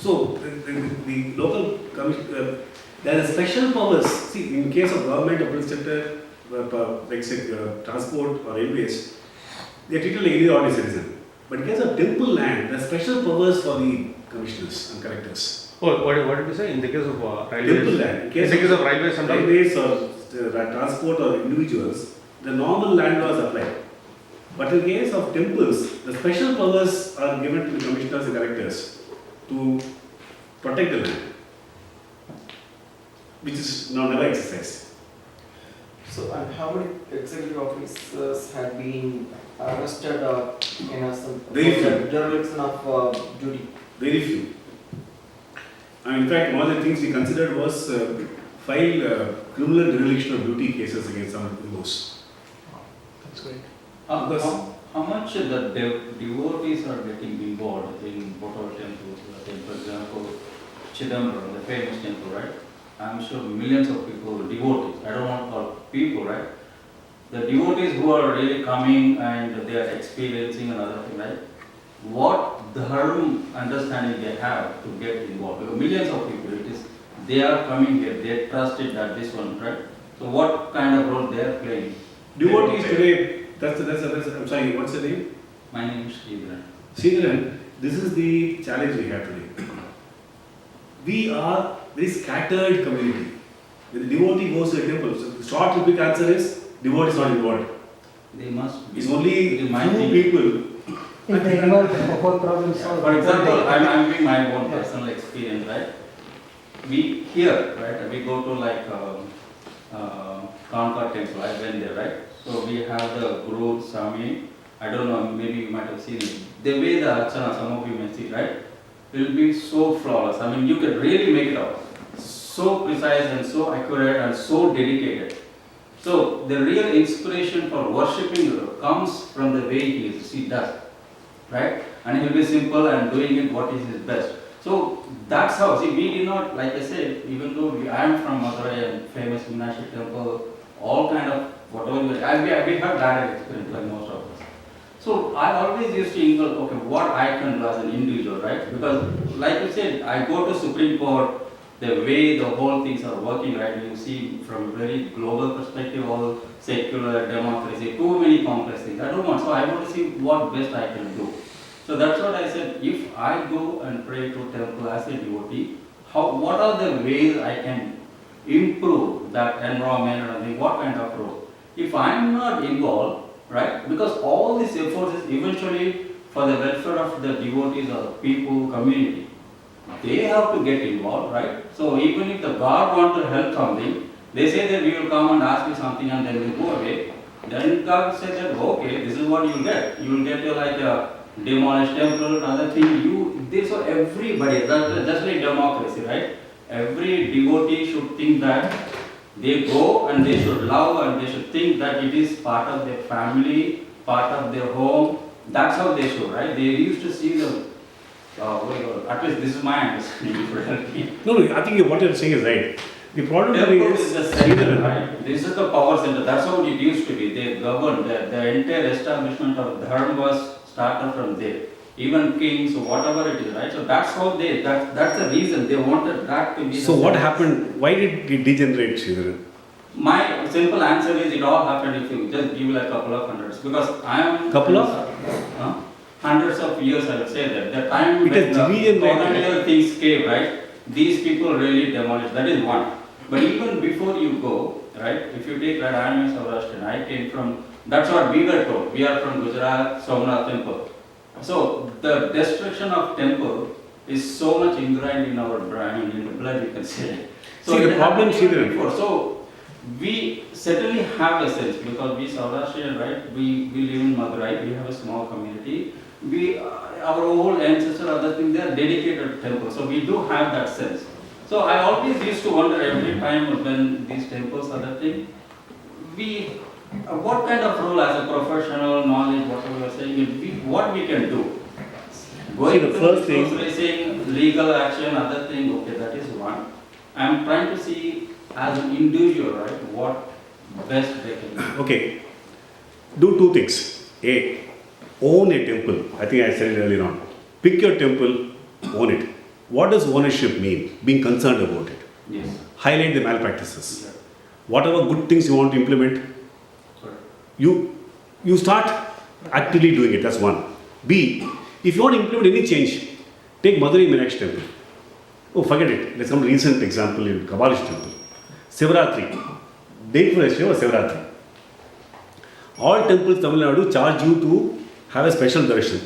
So the local commission, there are special powers. See, in case of government or public sector, like say transport or railways, they are treated like any ordinary citizen. But in case of temple land, there are special powers for the commissioners and collectors. Oh, what did you say? In the case of railways? Temple land. In the case of railways and railways or transport or individuals, the normal land laws apply. But in case of temples, the special powers are given to the commissioners and collectors to protect the land, which is now never exercised. So, and how many executive officers have been arrested or some Very few. dereliction of duty? Very few. And in fact, one of the things we considered was file criminal dereliction of duty cases against some of those. That's great. How much the devotees are getting involved in whatever temples? For example, Chidambaram, the famous temple, right? I'm sure millions of people, devotees, I don't want to call people, right? The devotees who are really coming and they are experiencing another thing, right? What dharma understanding they have to get involved? Because millions of people, they are coming here, they trusted that this one, right? So what kind of role they are playing? Devotees today, I'm sorry, what's the name? My name is Sridharan. Sridharan, this is the challenge we have today. We are very scattered community. When the devotee goes to a temple, so the short and quick answer is devotee is not involved. They must be. It's only It is my few thing. people. If they involve, the whole problem is solved. For example, I'm giving my own personal experience, right? We here, right? We go to like Concord Temple. I went there, right? So we have the Guru Swami. I don't know, maybe you might have seen it. The way the Archana, some of you may see, right? It will be so flawless. I mean, you can really make it out. So precise and so accurate and so dedicated. So the real inspiration for worshipping comes from the way he does, right? And he'll be simple and doing it what is his best. So that's how, see, we did not, like I said, even though I am from Madurai and famous Meenakshi temple, all kind of whatever, we have direct experience like most of us. So I always used to involve, okay, what I can do as an individual, right? Because like you said, I go to Supreme Court, the way the whole things are working, right? You see from very global perspective, all secular, democracy, too many complex things. I don't want, so I want to see what best I can do. So that's what I said, if I go and pray to temple as a devotee, what are the ways I can improve that environment and what kind of role? If I am not involved, right, because all these efforts is eventually for the welfare of the devotees or people, community. They have to get involved, right? So even if the God wants to help something, they say that we will come and ask you something and then we go away. Then God says that, okay, this is what you get. You will get your like a demolished temple, another thing. So everybody, just like democracy, right? Every devotee should think that they go and they should love and they should think that it is part of their family, part of their home. That's how they should, right? They used to see the, at least this is my understanding. No, I think what you're saying is right. The problem Temple is is the center, right? This is the power center. That's how it used to be. They governed. The entire establishment of Dharma was started from there. Even kings, whatever it is, right? So that's how that's the reason they wanted that to be. So what happened? Why did it degenerate, Sridharan? My simple answer is it all happened if you just give like a couple of hundreds. Because I am... Couple of? Hundreds of years I would say that. The time it when the degenerated. colonial things came, right? These people really demolished. That is one. But even before you go, right? If you take that, I am a Saurashtrian. I came from... That's what we were told. We are from Gujarat, Somnath temple. So the destruction of temple is so much ingrained in our brain, in the blood, you can say. So see, the problem is before. So we certainly have a sense because we Saurashtrian, right? We live in Madurai. We have a small community. Our old ancestors, other things, they are dedicated to temple. So we do have that sense. So I always used to wonder every time when these temples, other things, what kind of role as a professional knowledge, what we are saying, what we can do? Going the first thing, saying legal action, other thing, okay, that is one. I am trying to see as an individual, right, what best they can do. Okay, do two things. A, own a temple. I think I said it earlier on. Pick your temple, own it. what does ownership mean? Being concerned about it. Yes. Highlight the malpractices. Yeah. Whatever good things you want to implement, Correct. you start actively doing it. That's one. B, if you want to implement any change, take Madurai Meenakshi temple. Oh, forget it. Let's come to a recent example in Kabalish temple. Sivaratri. Date for festival was Sivaratri. All temples in Tamil Nadu charge you to have a special darshan,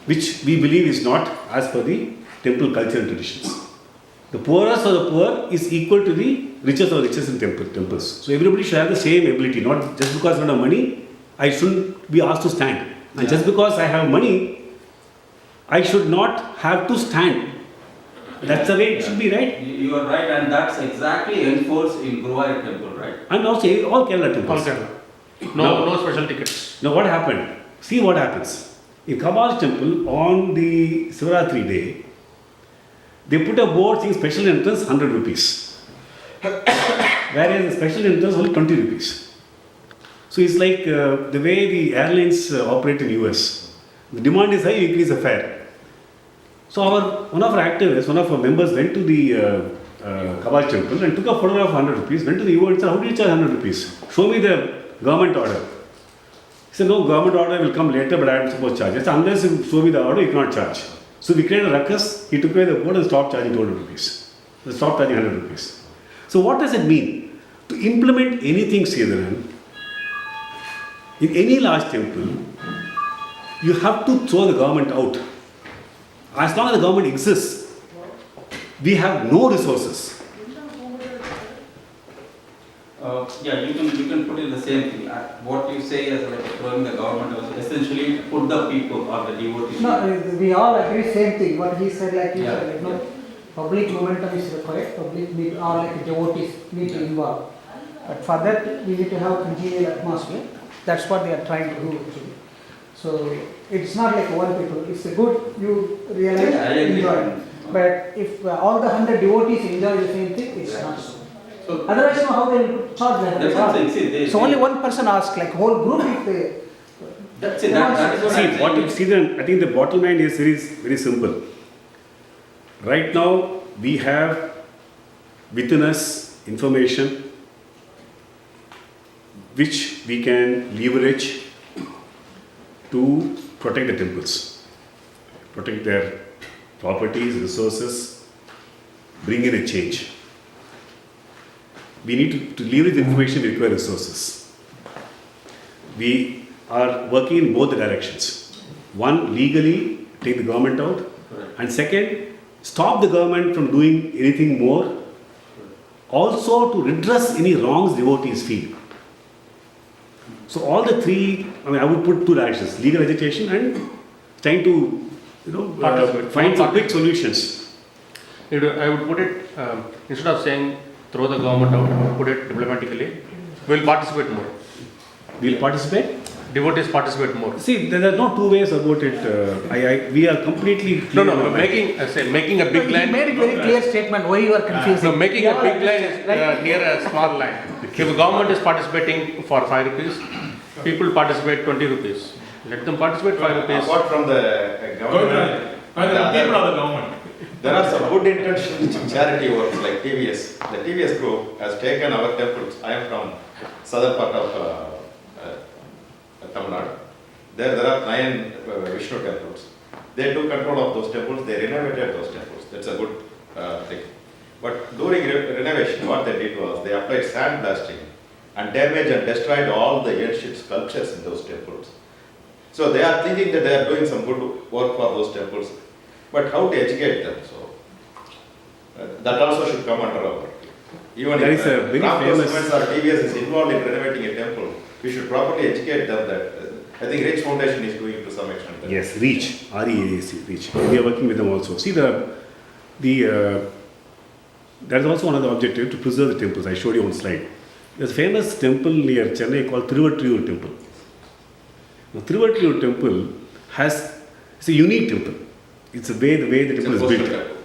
which we believe is not as per the temple culture and traditions. The poorest of the poor is equal to the richest of the richest in temples. So everybody should have the same ability. Not just because I don't have money, I shouldn't be asked to stand. And Yeah. just because I have money, I should not have to stand. That's the way it should be, right? You are right, and that's exactly enforced in Guruvayur temple, right? And also all Kerala All temples. Kerala. No. No special tickets. Now what happened? See what happens. In Kabal temple on the Sivaratri day, they put a board saying special entrance 100 rupees. Whereas the special entrance only 20 rupees. So it's like the way the airlines operate in US. The demand is high, you increase the fare. So one of our activists, one of our members went to the Kabal temple and took a photograph of 100 rupees, went to the EO and said, how do you charge 100 rupees? Show me the government order. He said, no, government order will come later, but I am supposed to charge. I said, unless you show me the order, you cannot charge. So we created a ruckus, he took away the board and stopped charging 200 rupees. They stopped charging 100 rupees. So what does it mean? To implement anything, Sridharan, in any large temple, you have to throw the government out. As long as the government exists, we have no resources. Yeah, you can put it the same thing. What you say is like throwing the government out, essentially put the people or the devotees. No, we all agree same thing. What he said, like you Yeah, said, yeah. public momentum is required. Public need, or like devotees need to involve. But for that, we need to have congenial atmosphere. That's what they are trying to do actually. So it's not like one people. It's a good you realize Yeah, I agree. enjoy. But if all the 100 devotees enjoy the same thing, it's not so. So Otherwise, you know how they will charge that. that's what I'm saying. See, So only one person asks, like whole group if they. That's it. That is what I'm See, what saying. you see then, I think the bottom line is very simple. Right now, we have within us information which we can leverage to protect the temples, protect their properties, resources, bring in a change. We need to leverage the information, we require resources. We are working in both the directions. One, legally take the government out, Correct. and second, stop the government from doing anything more. Also to redress any wrongs devotees feel. So all the three, I would put two directions: legal agitation and trying to, find some quick solutions. I would put it, instead of saying throw the government out, I would put it diplomatically. We'll participate more. We'll participate. Devotees participate more. See, there are no two ways about it. We are completely clear. No, making a No, big he line. made a very clear statement. Why you are confusing? No, making We a all big line understand, is right? near a small line. If the government is participating for 5 rupees, people participate 20 rupees. Let them participate 5 rupees. Apart from the government, People of the government. there are some good intention charity works like TWS. The TWS group has taken our temples. I am from southern part of Tamil Nadu. There are 9 Vishnu temples. They took control of those temples. They renovated those temples. That's a good thing. But during renovation, what they did was they applied sand blasting and damaged and destroyed all the ancient sculptures in those temples. So they are thinking that they are doing some good work for those temples, but how to educate them? So that also should come under our. Even There if is a very famous- Cements or TVS is involved in renovating a temple, we should properly educate them that. I think Rich Foundation is doing to some extent. that. Yes, REACH, REAC, REACH. We are working with them also. See there is also another objective to preserve the temples. I showed you on slide. There's a famous temple near Chennai called Thiruvattriyur temple. Now, Thiruvattriyur temple it's a unique temple. It's the way the It's a temple is coastal built. temple.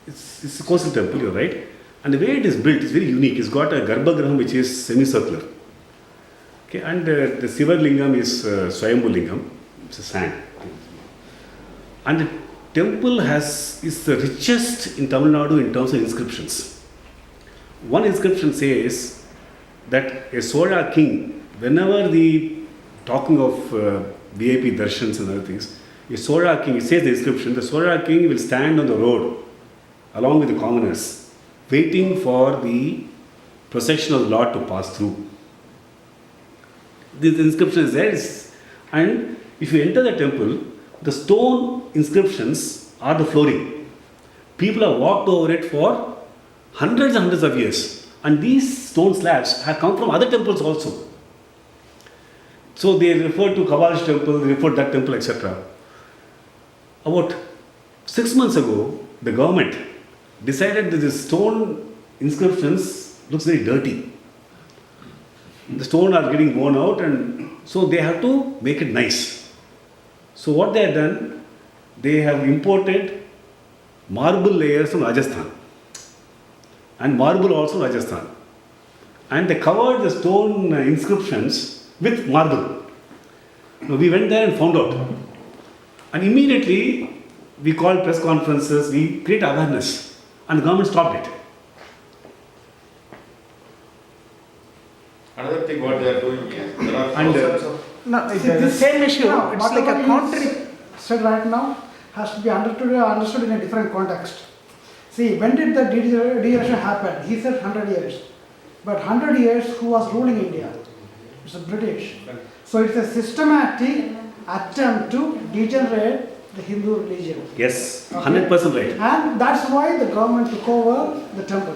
It's a coastal temple, you're right. And the way it is built is very unique. It's got a Garbhagraham which is semicircular. Okay, and the Siva Lingam is Swayambhu Lingam. It's a sand. And temple is the richest in Tamil Nadu in terms of inscriptions. One inscription says that a Sola king, whenever talking of VIP darshans and other things, a Sola king, it says the inscription, the Sola king will stand on the road along with the commoners, waiting for the procession of the Lord to pass through. This inscription is there, and if you enter the temple, the stone inscriptions are the flooring. People have walked over it for hundreds and hundreds of years, and these stone slabs have come from other temples also. So they refer to Kaval's temple, they refer to that temple, etc. About 6 months ago, the government decided that the stone inscriptions looks very dirty. The stone are getting worn out, and so they have to make it nice. So what they have done, they have imported marble layers from Rajasthan and marble also Rajasthan, and they covered the stone inscriptions with marble. Now, we went there and found out, and immediately we called press conferences, we create awareness, and the government stopped it. Another thing what they are doing is, there are And, thousands of No, See, the this- same issue, no, it's like whatever a you contrary. said right now has to be understood in a different context. See, when did the degeneration happen? He said 100 years. But 100 years, who was ruling India? It's the British. So it's a systematic attempt to degenerate the Hindu religion. Yes, 100% right. And that's why the government took over the temple.